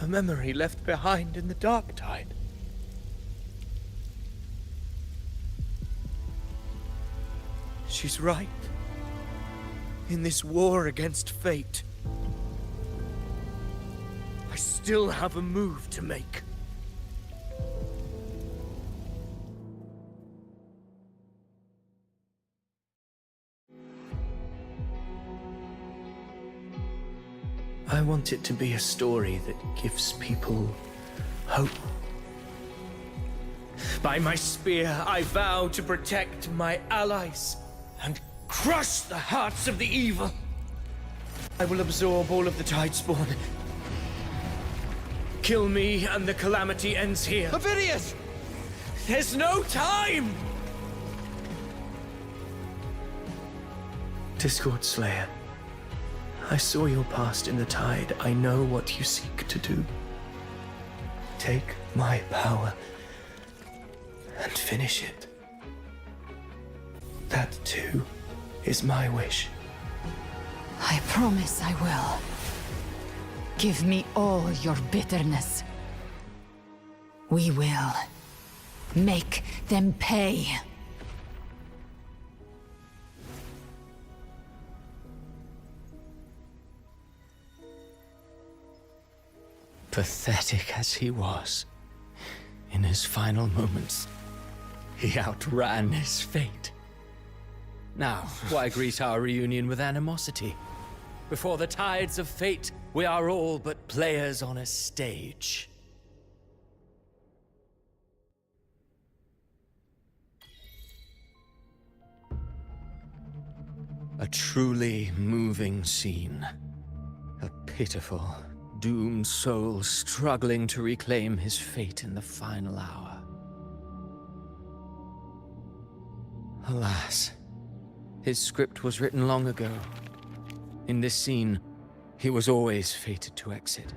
A memory left behind in the dark tide. She's right. In this war against fate, I still have a move to make. I want it to be a story that gives people hope. By my spear, I vow to protect my allies and crush the hearts of the evil. I will absorb all of the Tidespawn. Kill me and the calamity ends here. Avidius! There's no time! Discord Slayer, I saw your past in the tide. I know what you seek to do. Take my power and finish it. That too is my wish. I promise I will. Give me all your bitterness. We will make them pay. Pathetic as he was, in his final moments, he outran his fate. Now, why greet our reunion with animosity? Before the tides of fate, we are all but players on a stage. A truly moving scene. A pitiful, doomed soul struggling to reclaim his fate in the final hour. Alas, his script was written long ago. In this scene, he was always fated to exit.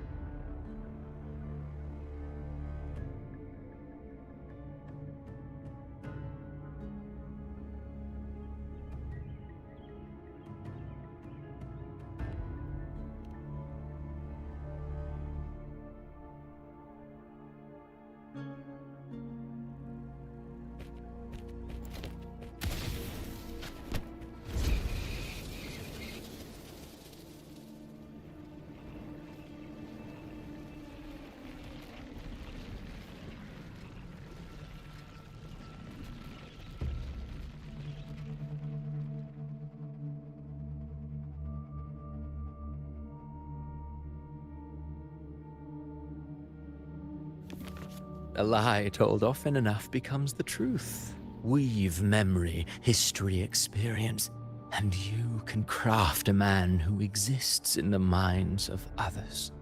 A lie told often enough becomes the truth. Weave memory, history, experience, and you can craft a man who exists in the minds of others.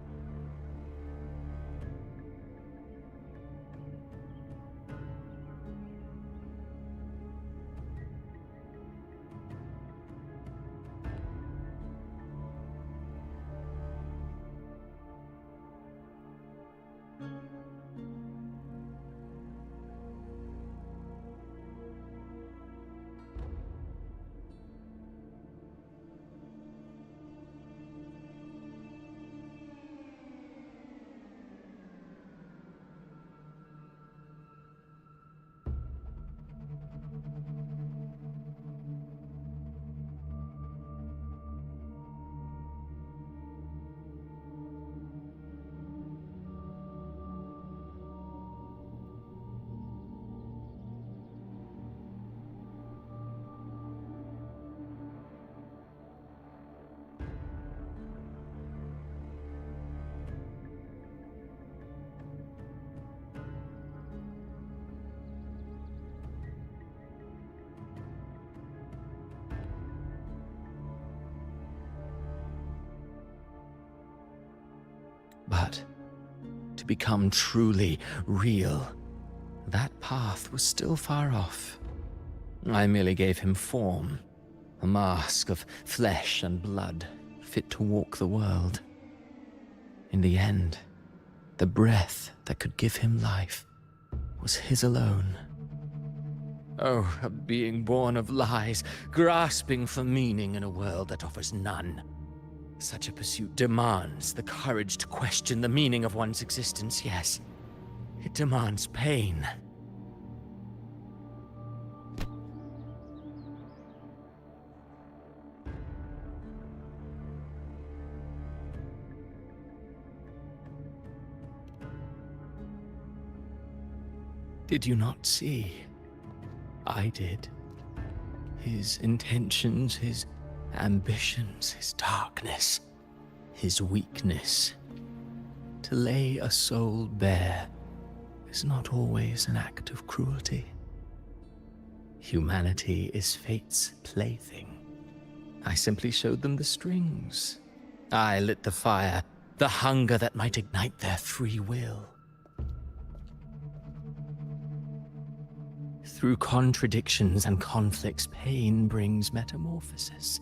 But to become truly real, that path was still far off. I merely gave him form, a mask of flesh and blood, fit to walk the world. In the end, the breath that could give him life was his alone. Oh, a being born of lies, grasping for meaning in a world that offers none. Such a pursuit demands the courage to question the meaning of one's existence, yes. It demands pain. Did you not see? I did. His intentions, his ambitions, his darkness, his weakness. To lay a soul bare is not always an act of cruelty. Humanity is fate's plaything. I simply showed them the strings. I lit the fire, the hunger that might ignite their free will. Through contradictions and conflicts, pain brings metamorphosis.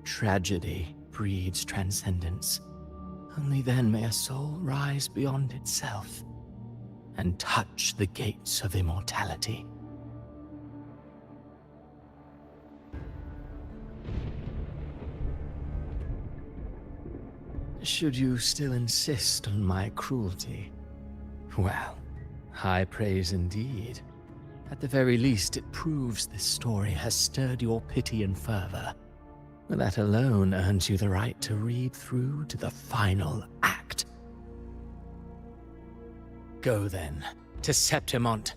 Tragedy breeds transcendence. Only then may a soul rise beyond itself and touch the gates of immortality. Should you still insist on my cruelty? Well, high praise indeed. At the very least, it proves this story has stirred your pity and fervor. That alone earns you the right to read through to the final act. Go then, to Septimont.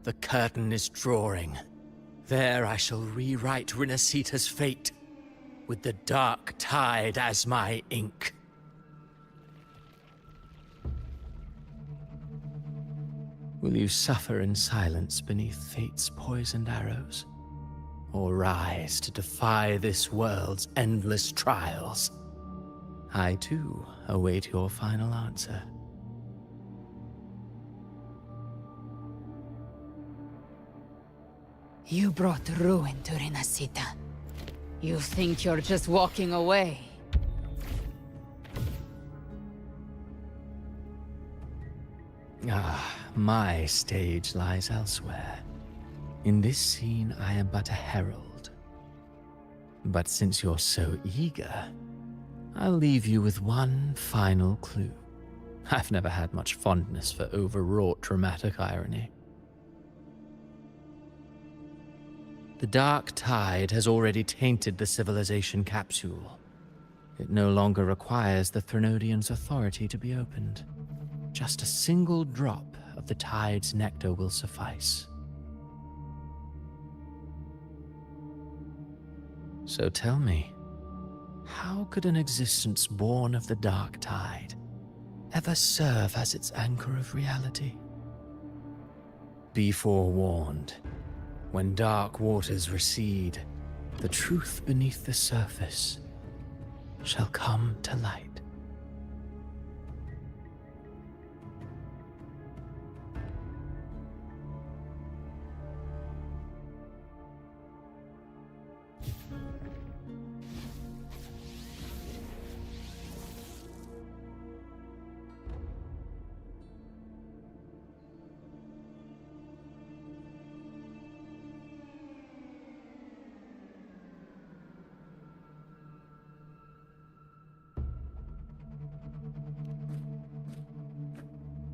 The curtain is drawing. There I shall rewrite Rinasita's fate, with the dark tide as my ink. Will you suffer in silence beneath fate's poisoned arrows? Or rise to defy this world's endless trials? I too await your final answer. You brought ruin to Rinasita. You think you're just walking away? Ah, my stage lies elsewhere. In this scene, I am but a herald. But since you're so eager, I'll leave you with one final clue. I've never had much fondness for overwrought dramatic irony. The dark tide has already tainted the civilization capsule. It no longer requires the Threnodians' authority to be opened. Just a single drop of the tide's nectar will suffice. So tell me, how could an existence born of the dark tide ever serve as its anchor of reality? Be forewarned, when dark waters recede, the truth beneath the surface shall come to light.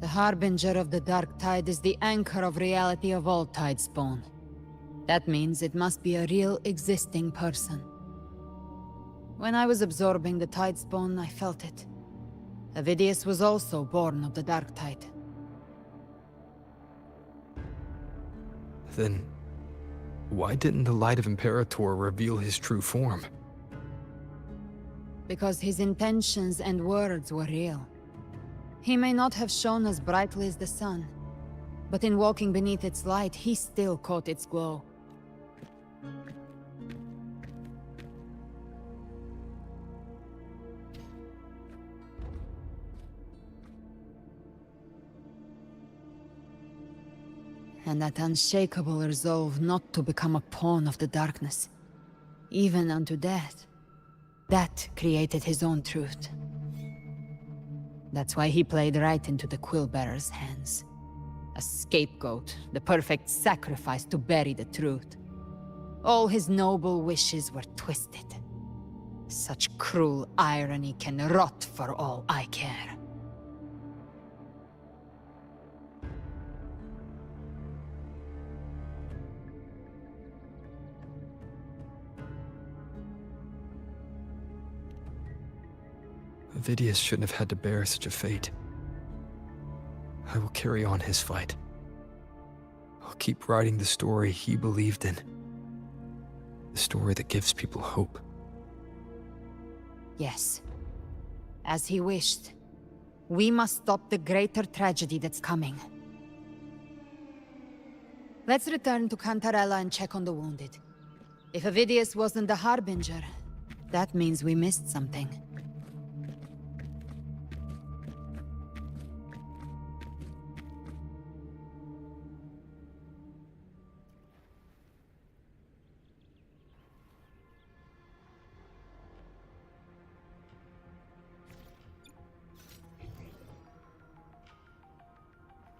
The harbinger of the dark tide is the anchor of reality of all tidespawn. That means it must be a real existing person. When I was absorbing the tidespawn, I felt it. Avidius was also born of the dark tide. Then, why didn't the light of Imperator reveal his true form? Because his intentions and words were real. He may not have shone as brightly as the sun, but in walking beneath its light, he still caught its glow. And that unshakable resolve not to become a pawn of the darkness, even unto death, that created his own truth. That's why he played right into the Quill-Bearer's hands. A scapegoat, the perfect sacrifice to bury the truth. All his noble wishes were twisted. Such cruel irony can rot for all I care. Avidius shouldn't have had to bear such a fate. I will carry on his fight. I'll keep writing the story he believed in. The story that gives people hope. Yes. As he wished. We must stop the greater tragedy that's coming. Let's return to Cantarella and check on the wounded. If Avidius wasn't the Harbinger, that means we missed something.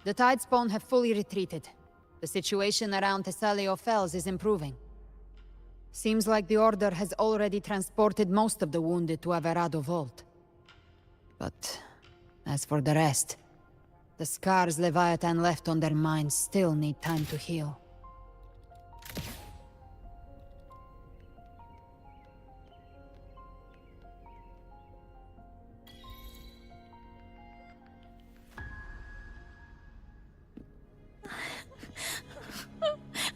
The Tidespawn have fully retreated. The situation around Thessalio Fells is improving. Seems like the Order has already transported most of the wounded to Averado Vault. But as for the rest, the scars Leviathan left on their minds still need time to heal.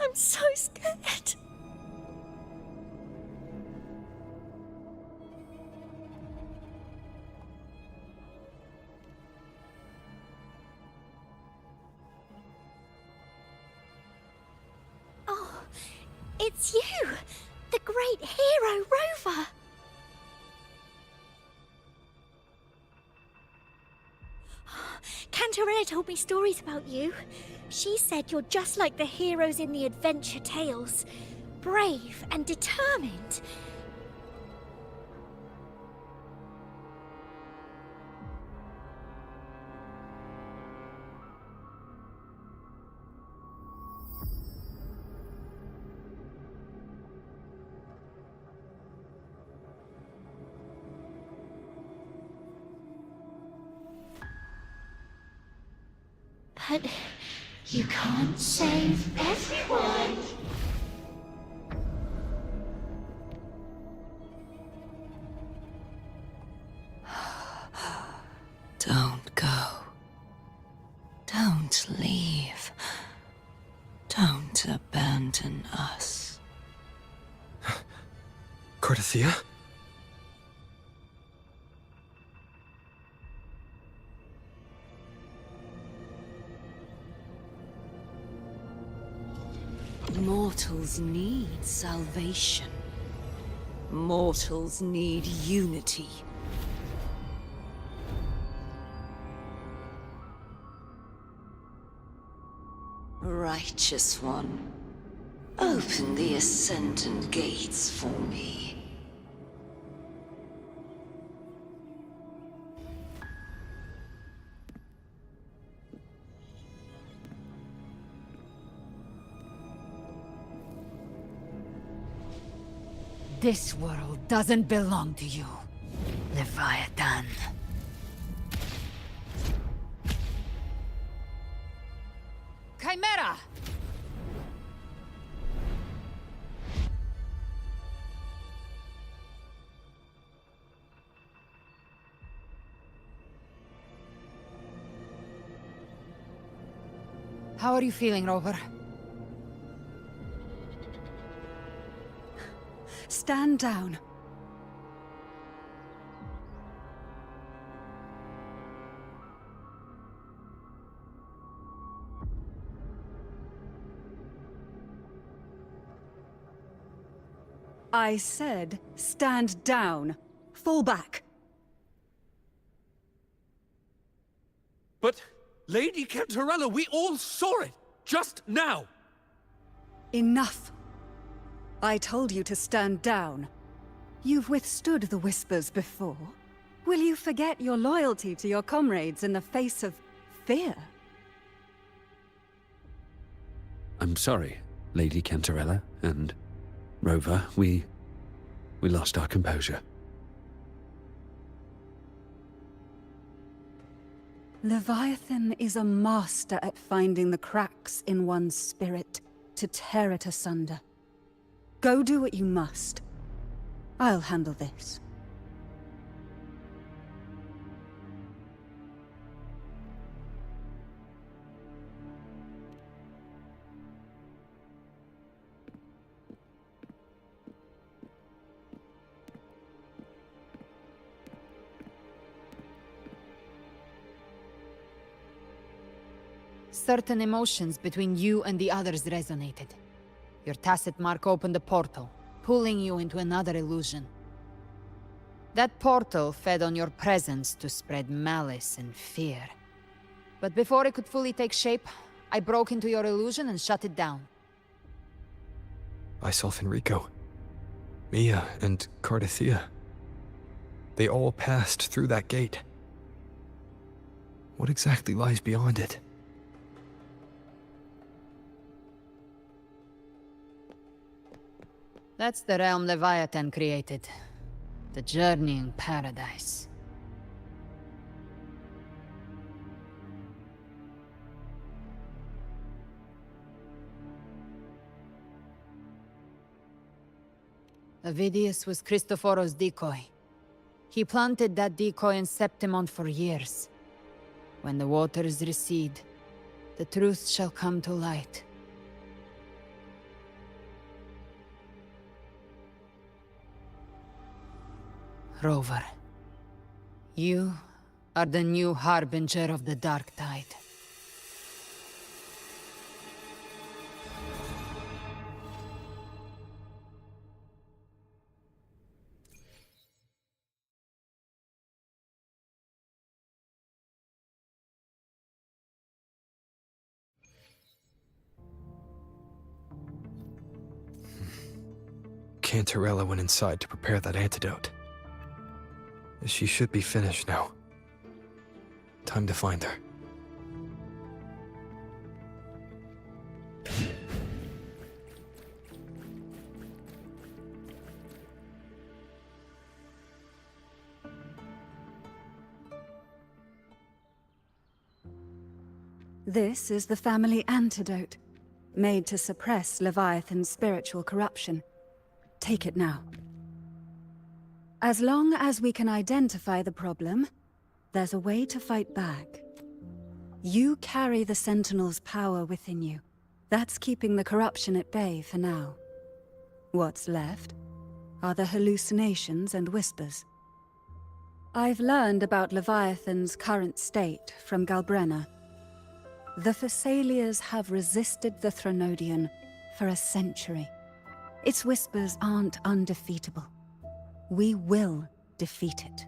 I'm so scared. Oh, it's you! The great hero, Rover! Cantarella told me stories about you. She said you're just like the heroes in the adventure tales. Brave and determined. But you can't save everyone. Don't go. Don't leave. Don't abandon us. Cordesia? Mortals need salvation. Mortals need unity. Righteous One, open the Ascendant Gates for me. This world doesn't belong to you, Leviathan. Chimera! How are you feeling, Rover? Stand down. I said, stand down. Fall back. But, Lady Cantarella, we all saw it! Just now! Enough. I told you to stand down. You've withstood the whispers before. Will you forget your loyalty to your comrades in the face of fear? I'm sorry, Lady Cantarella and Rover. We lost our composure. Leviathan is a master at finding the cracks in one's spirit to tear it asunder. Go do what you must. I'll handle this. Certain emotions between you and the others resonated. Your tacit mark opened a portal, pulling you into another illusion. That portal fed on your presence to spread malice and fear. But before it could fully take shape, I broke into your illusion and shut it down. I saw Fenrico, Mia, and Cardathea. They all passed through that gate. What exactly lies beyond it? That's the realm Leviathan created. The journeying paradise. Avidius was Cristoforo's decoy. He planted that decoy in Septimont for years. When the waters recede, the truth shall come to light. Rover, you are the new harbinger of the Dark Tide. Cantarella went inside to prepare that antidote. She should be finished now. Time to find her. This is the family antidote, made to suppress Leviathan's spiritual corruption. Take it now. As long as we can identify the problem, there's a way to fight back. You carry the Sentinel's power within you. That's keeping the corruption at bay for now. What's left are the hallucinations and whispers. I've learned about Leviathan's current state from Galbrenna. The Thessalias have resisted the Thronodion for a century. Its whispers aren't undefeatable. We will defeat it.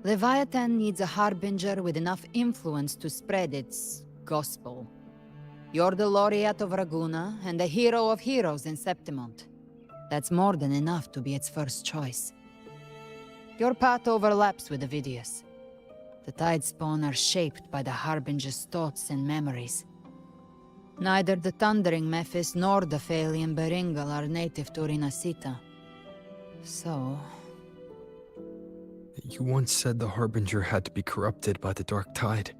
Leviathan needs a harbinger with enough influence to spread its gospel. You're the laureate of Raguna and the hero of heroes in Septimont. That's more than enough to be its first choice. Your path overlaps with Avidius. The Tidespawn are shaped by the harbinger's thoughts and memories. Neither the Thundering Mephis nor the Phalian Beringal are native to Rinasita. So... You once said the Harbinger had to be corrupted by the Dark Tide.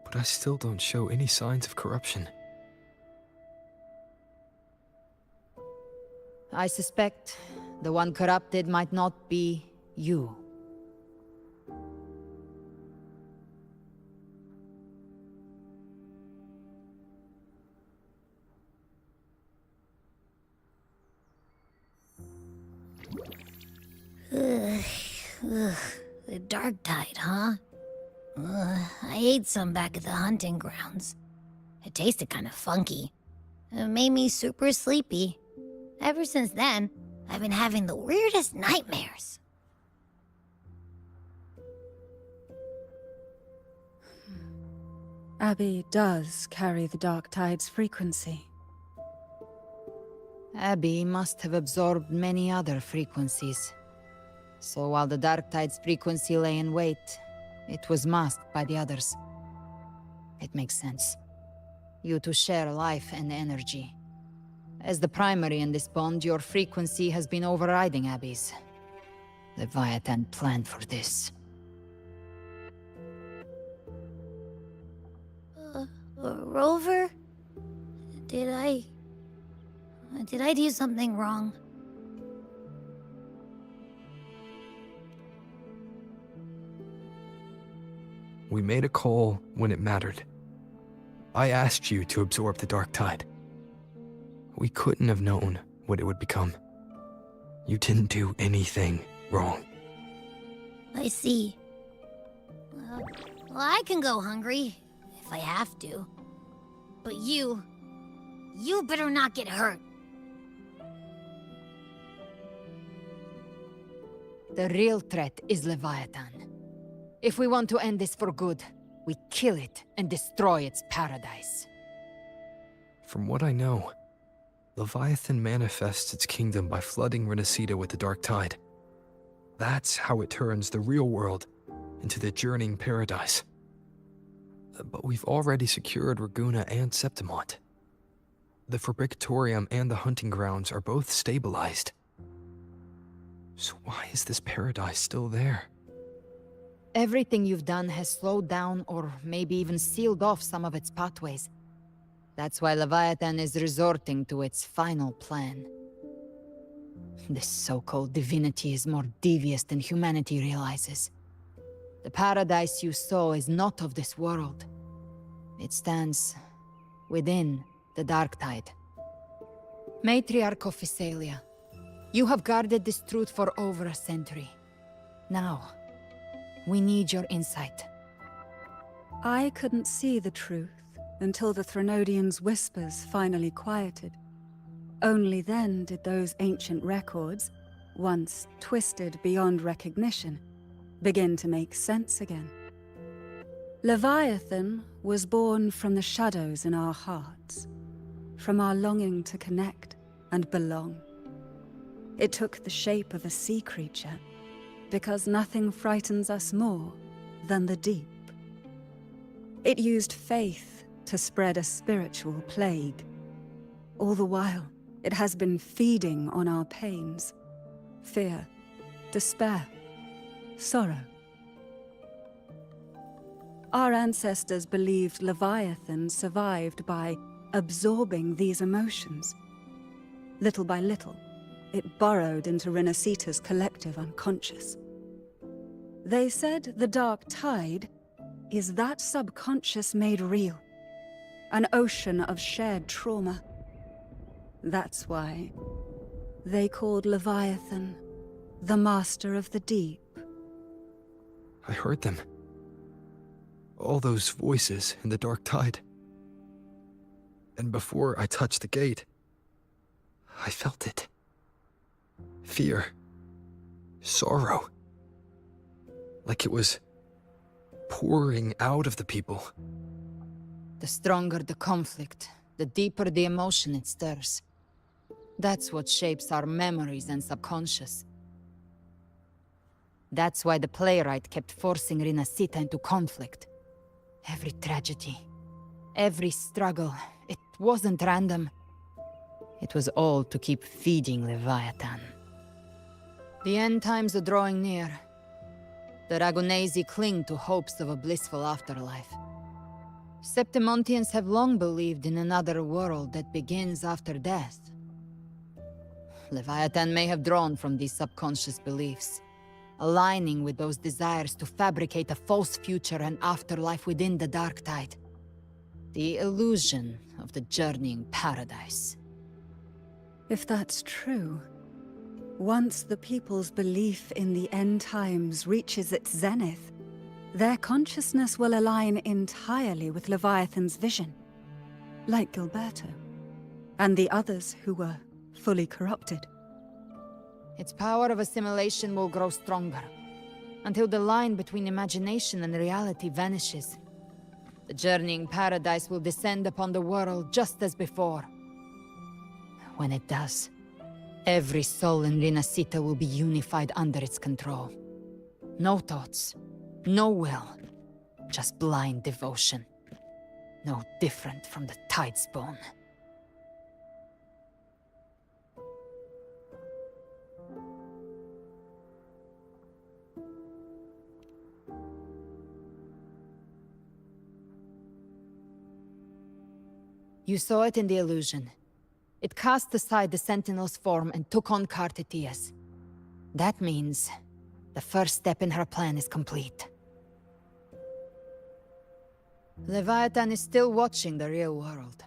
But I still don't show any signs of corruption. I suspect the one corrupted might not be you. The Dark Tide, huh? I ate some back at the hunting grounds. It tasted kind of funky. It made me super sleepy. Ever since then, I've been having the weirdest nightmares. Abby does carry the Dark Tide's frequency. Abby must have absorbed many other frequencies. So while the Dark Tide's frequency lay in wait, it was masked by the others. It makes sense. You two share life and energy. As the primary in this bond, your frequency has been overriding Abby's. Leviathan planned for this. Rover? Did I do something wrong? We made a call when it mattered. I asked you to absorb the Dark Tide. We couldn't have known what it would become. You didn't do anything wrong. I see. Well, I can go hungry, if I have to. But you better not get hurt. The real threat is Leviathan. If we want to end this for good, we kill it and destroy its paradise. From what I know, Leviathan manifests its kingdom by flooding Renacita with the Dark Tide. That's how it turns the real world into the journeying paradise. But we've already secured Raguna and Septimont. The Fabricatorium and the hunting grounds are both stabilized. So why is this paradise still there? Everything you've done has slowed down or maybe even sealed off some of its pathways. That's why Leviathan is resorting to its final plan. This so-called divinity is more devious than humanity realizes. The paradise you saw is not of this world. It stands within the Dark Tide. Matriarch of Physalia, you have guarded this truth for over a century. Now, we need your insight. I couldn't see the truth until the Threnodians' whispers finally quieted. Only then did those ancient records, once twisted beyond recognition, begin to make sense again. Leviathan was born from the shadows in our hearts, from our longing to connect and belong. It took the shape of a sea creature, because nothing frightens us more than the deep. It used faith to spread a spiritual plague. All the while, it has been feeding on our pains, fear, despair, sorrow. Our ancestors believed Leviathan survived by absorbing these emotions. Little by little, it burrowed into Renacita's collective unconscious. They said the Dark Tide is that subconscious made real, an ocean of shared trauma. That's why they called Leviathan the Master of the Deep. I heard them. All those voices in the Dark Tide. And before I touched the gate, I felt it. Fear. Sorrow. Like it was pouring out of the people. The stronger the conflict, the deeper the emotion it stirs. That's what shapes our memories and subconscious. That's why the playwright kept forcing Renacita into conflict. Every tragedy, every struggle, it wasn't random. It was all to keep feeding Leviathan. The end times are drawing near. The Ragunesi cling to hopes of a blissful afterlife. Septimontians have long believed in another world that begins after death. Leviathan may have drawn from these subconscious beliefs, aligning with those desires to fabricate a false future and afterlife within the Dark Tide. The illusion of the journeying paradise. If that's true, once the people's belief in the end times reaches its zenith, their consciousness will align entirely with Leviathan's vision, like Gilberto, and the others who were fully corrupted. Its power of assimilation will grow stronger, until the line between imagination and reality vanishes. The journeying paradise will descend upon the world just as before. when it does. Every soul in Rinascita will be unified under its control. No thoughts, no will, just blind devotion. No different from the Tidespawn. You saw it in the illusion. It cast aside the Sentinel's form and took on Cartetia's. That means the first step in her plan is complete. Leviathan is still watching the real world.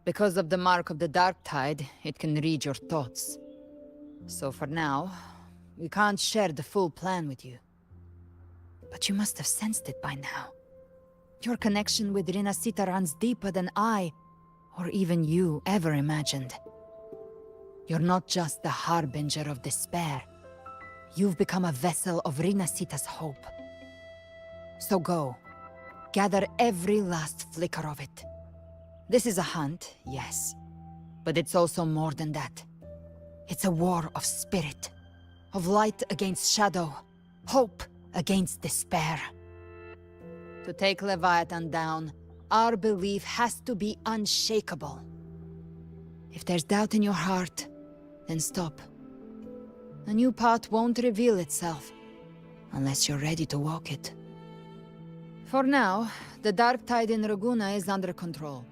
Because of the mark of the Dark Tide, it can read your thoughts. So for now, we can't share the full plan with you. But you must have sensed it by now. Your connection with Rinascita runs deeper than I, or even you, ever imagined. You're not just the harbinger of despair. You've become a vessel of Rinascita's hope. So go. Gather every last flicker of it. This is a hunt, yes. But it's also more than that. It's a war of spirit. Of light against shadow. Hope against despair. To take Leviathan down, our belief has to be unshakable. If there's doubt in your heart, then stop. A new path won't reveal itself, unless you're ready to walk it. For now, the Dark Tide in Raguna is under control.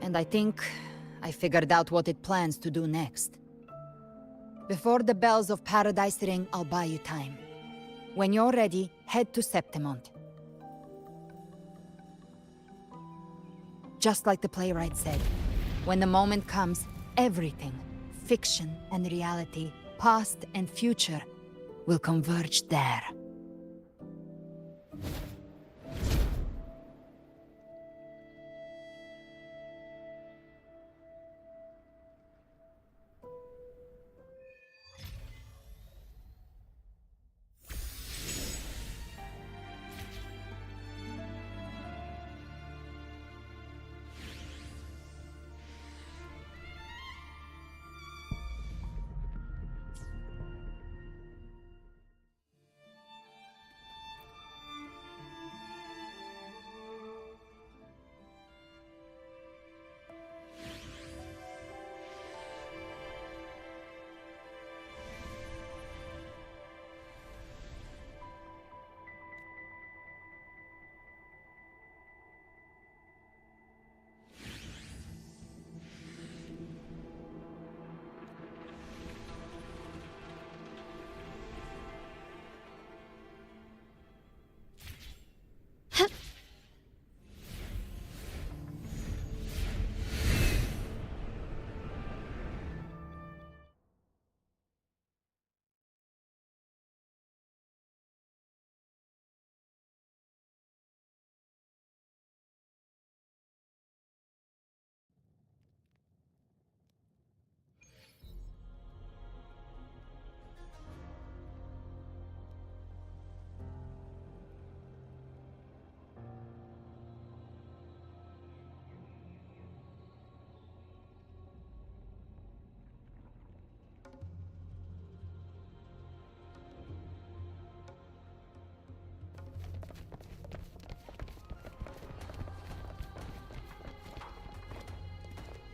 And I think I figured out what it plans to do next. Before the bells of Paradise ring, I'll buy you time. When you're ready, head to Septimont. Just like the playwright said, when the moment comes, everything, fiction and reality, past and future, will converge there.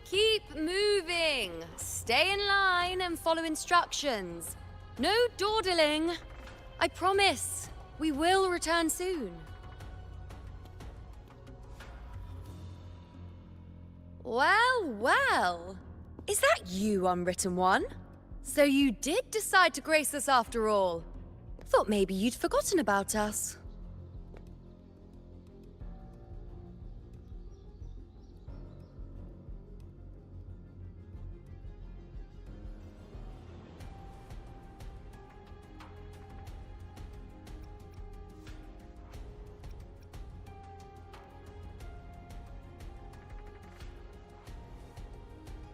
Keep moving. Stay in line and follow instructions. No dawdling. I promise, we will return soon. Well, well. Is that you, Unwritten One? So you did decide to grace us after all. Thought maybe you'd forgotten about us.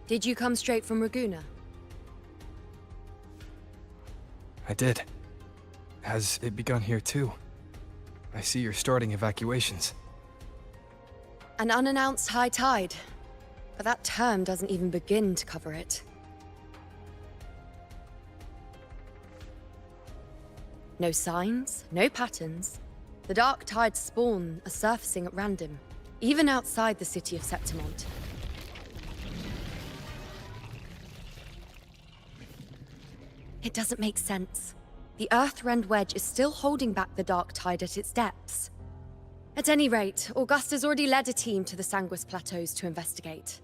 Did you come straight from Raguna? I did. Has it begun here too? I see you're starting evacuations. An unannounced high tide. but that term doesn't even begin to cover it. No signs, no patterns. The Dark Tide's spawn are surfacing at random, even outside the city of Septimont. It doesn't make sense. The Earthrend Wedge is still holding back the Dark Tide at its depths. At any rate, Augusta's already led a team to the Sanguis Plateaus to investigate.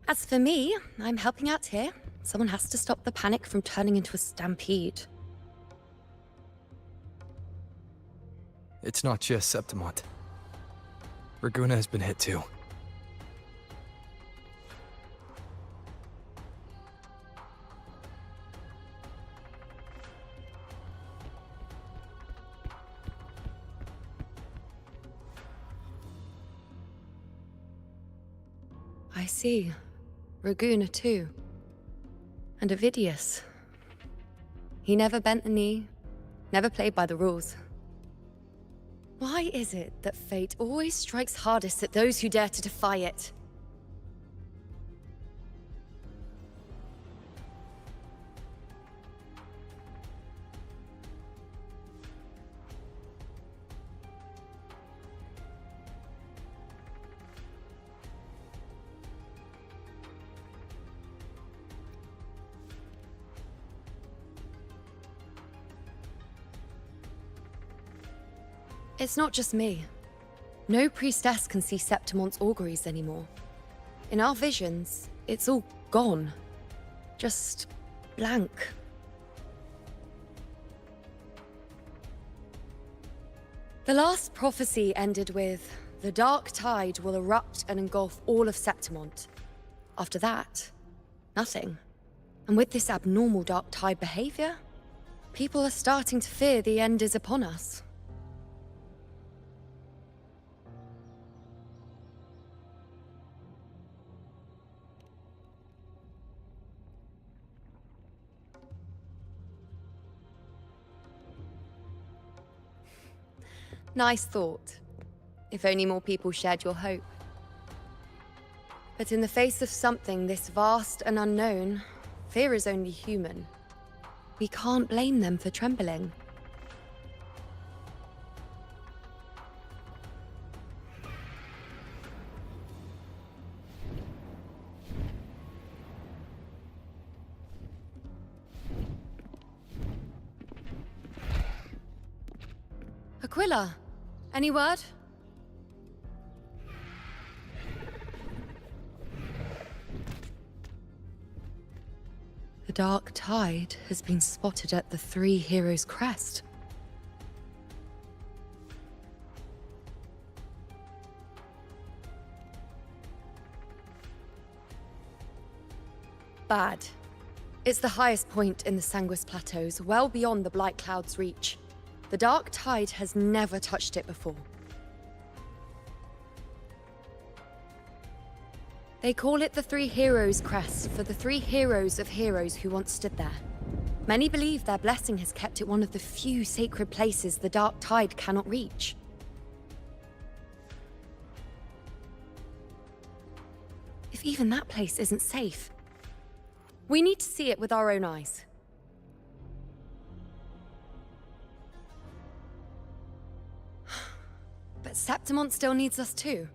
As for me, I'm helping out here. Someone has to stop the panic from turning into a stampede. It's not just Septimont. Bygone has been hit too. I see. Raguna too. And Ovidius. He never bent a knee, never played by the rules. Why is it that fate always strikes hardest at those who dare to defy it? It's not just me. No priestess can see Septimont's auguries anymore. In our visions, it's all gone. Just blank. The last prophecy ended with, the Dark Tide will erupt and engulf all of Septimont. After that, nothing. And with this abnormal Dark Tide behavior, people are starting to fear the end is upon us. Nice thought. If only more people shared your hope. But in the face of something this vast and unknown, fear is only human. We can't blame them for trembling. Aquila, any word? The Dark Tide has been spotted at the Three Heroes' Crest. Bad. It's the highest point in the Sanguis Plateaus, well beyond the Blight Cloud's reach. The Dark Tide has never touched it before. They call it the Three Heroes' Crest for the three heroes of heroes who once stood there. Many believe their blessing has kept it one of the few sacred places the Dark Tide cannot reach. If even that place isn't safe, we need to see it with our own eyes. But Septimont still needs us too.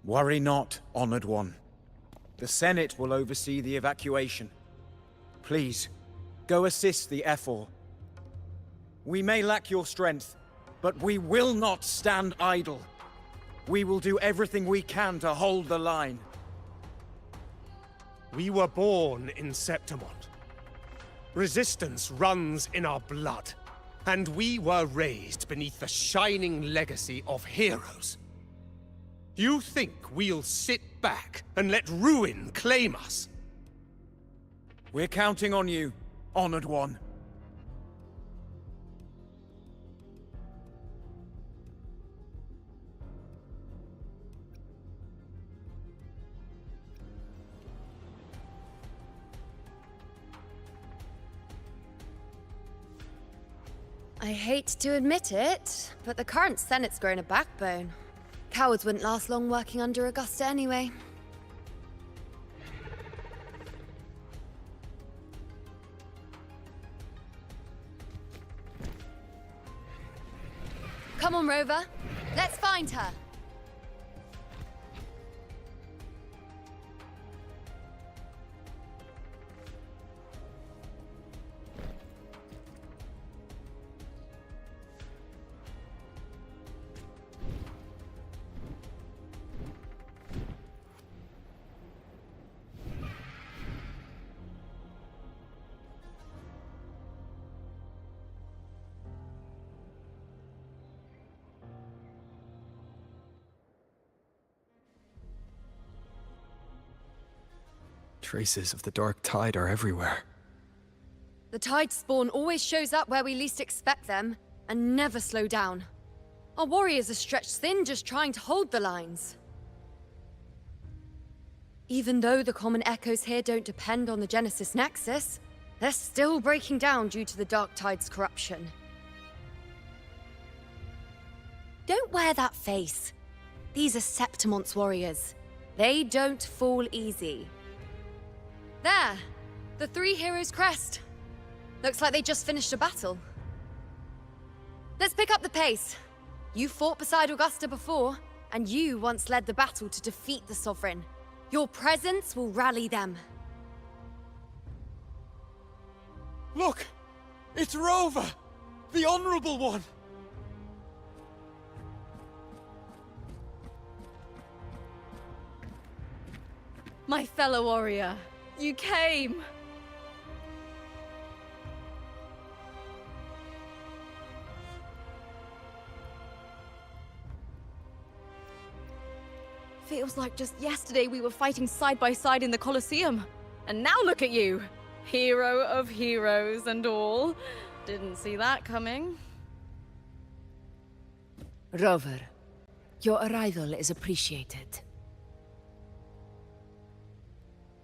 Worry not, Honored One. The Senate will oversee the evacuation. Please, go assist the Ephor. We may lack your strength, but we will not stand idle. We will do everything we can to hold the line. We were born in Septimont. Resistance runs in our blood, and we were raised beneath the shining legacy of heroes. You think we'll sit back and let ruin claim us? We're counting on you, Honored One. I hate to admit it, but the current Senate's grown a backbone. Cowards wouldn't last long working under Augusta anyway. Come on, Rover. Let's find her. Traces of the Dark Tide are everywhere. The Tide spawn always shows up where we least expect them, and never slow down. Our warriors are stretched thin just trying to hold the lines. Even though the common echoes here don't depend on the Genesis Nexus, they're still breaking down due to the Dark Tide's corruption. Don't wear that face. These are Septimon's warriors. They don't fall easy. There! The three heroes' crest. Looks like they just finished a battle. Let's pick up the pace. You fought beside Augusta before, and you once led the battle to defeat the Sovereign. Your presence will rally them. Look! It's Rover! The Honorable One! My fellow warrior, you came! Feels like just yesterday we were fighting side by side in the Colosseum. And now look at you! Hero of heroes and all. Didn't see that coming. Rover, your arrival is appreciated.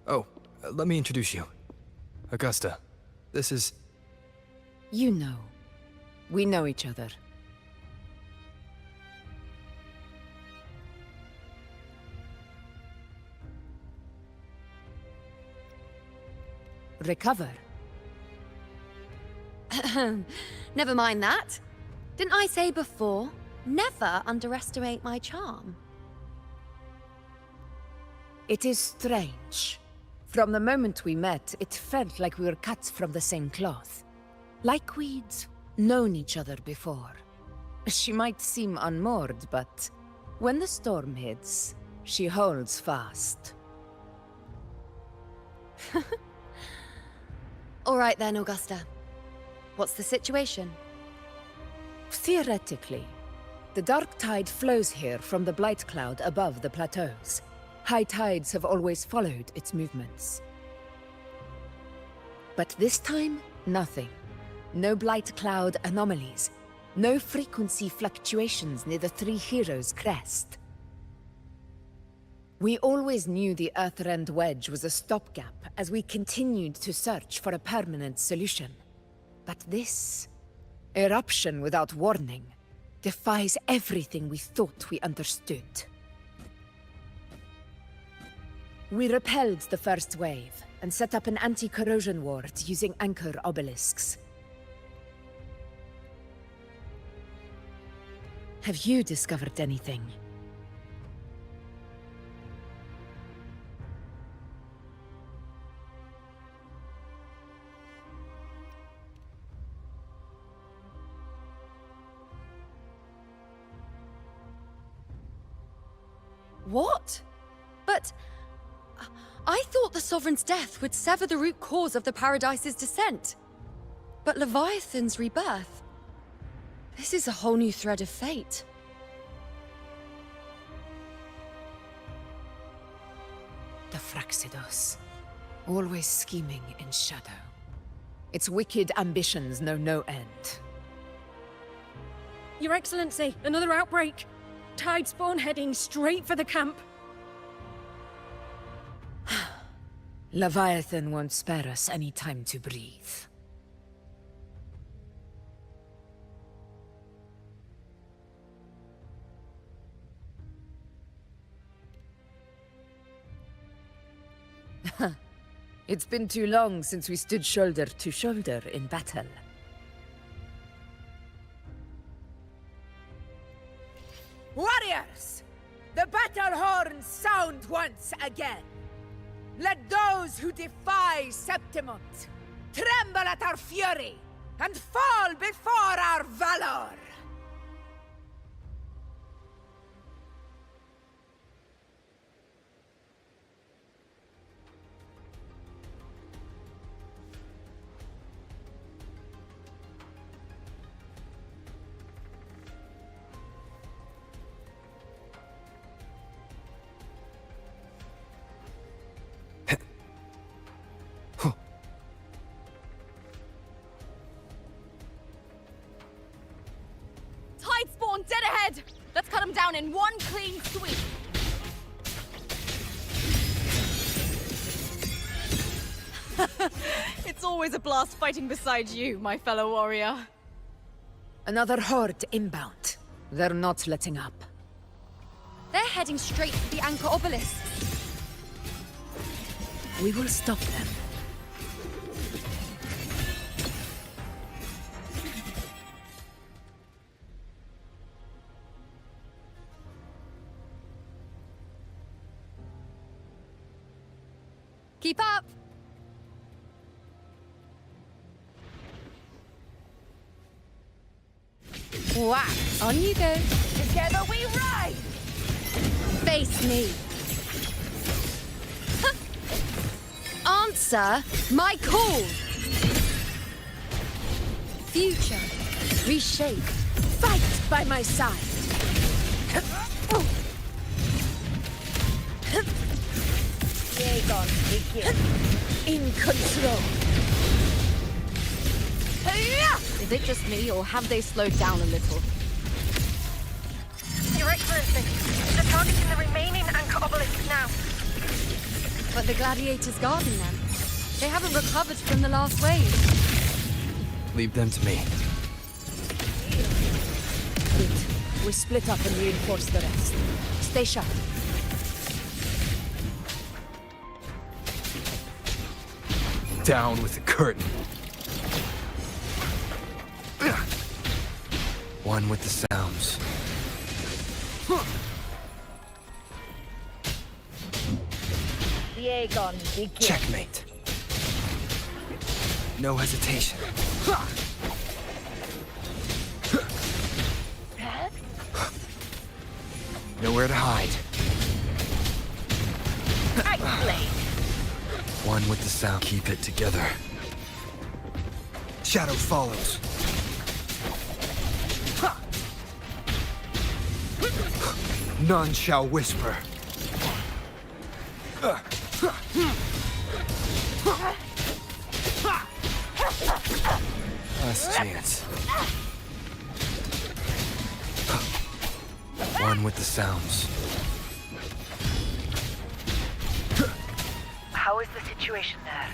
Oh, let me introduce you. Augusta, this is... You know. We know each other. Recover. Never mind that. Didn't I say before, never underestimate my charm? It is strange. From the moment we met, it felt like we were cut from the same cloth. Like we'd known each other before. She might seem unmoored, but when the storm hits, she holds fast. All right then, Augusta. What's the situation? Theoretically, the Dark Tide flows here from the Blight Cloud above the plateaus. High tides have always followed its movements. But this time, nothing. No Blight Cloud anomalies. No frequency fluctuations near the Three Heroes' crest. We always knew the Earthrend Wedge was a stopgap as we continued to search for a permanent solution. But this eruption without warning defies everything we thought we understood. We repelled the first wave and set up an anti-corrosion ward using anchor obelisks. Have you discovered anything? What? But... I thought the Sovereign's death would sever the root cause of the Paradise's descent. But Leviathan's rebirth... This is a whole new thread of fate. The Fraxidos. Always scheming in shadow. Its wicked ambitions know no end. Your Excellency, another outbreak! Tide spawn heading straight for the camp. Leviathan won't spare us any time to breathe. It's been too long since we stood shoulder to shoulder in battle. Warriors! The battle horns sound once again! Let those who defy Septimont tremble at our fury and fall before our valor! Tide spawn dead ahead! Let's cut them down in one clean sweep! It's always a blast fighting beside you, my fellow warrior. Another horde inbound. They're not letting up. They're heading straight for the anchor obelisk. We will stop them. Keep up! Wow, on you go. Together we ride! Face me. Answer my call. Future. Reshape. Fight by my side! Bygone, begin. In control. Is it just me, or have they slowed down a little? Your Excellency, they're targeting the remaining anchor obelisk now. But the gladiators guarding them. They haven't recovered from the last wave. Leave them to me. Good. We split up and reinforce the rest. Stay sharp. Down with the curtain. One with the sounds. Bygone, begin. Checkmate. No hesitation. Nowhere to hide. One with the sound. Keep it together. Shadow follows. None shall whisper. Last chance. One with the sounds. How is the situation there?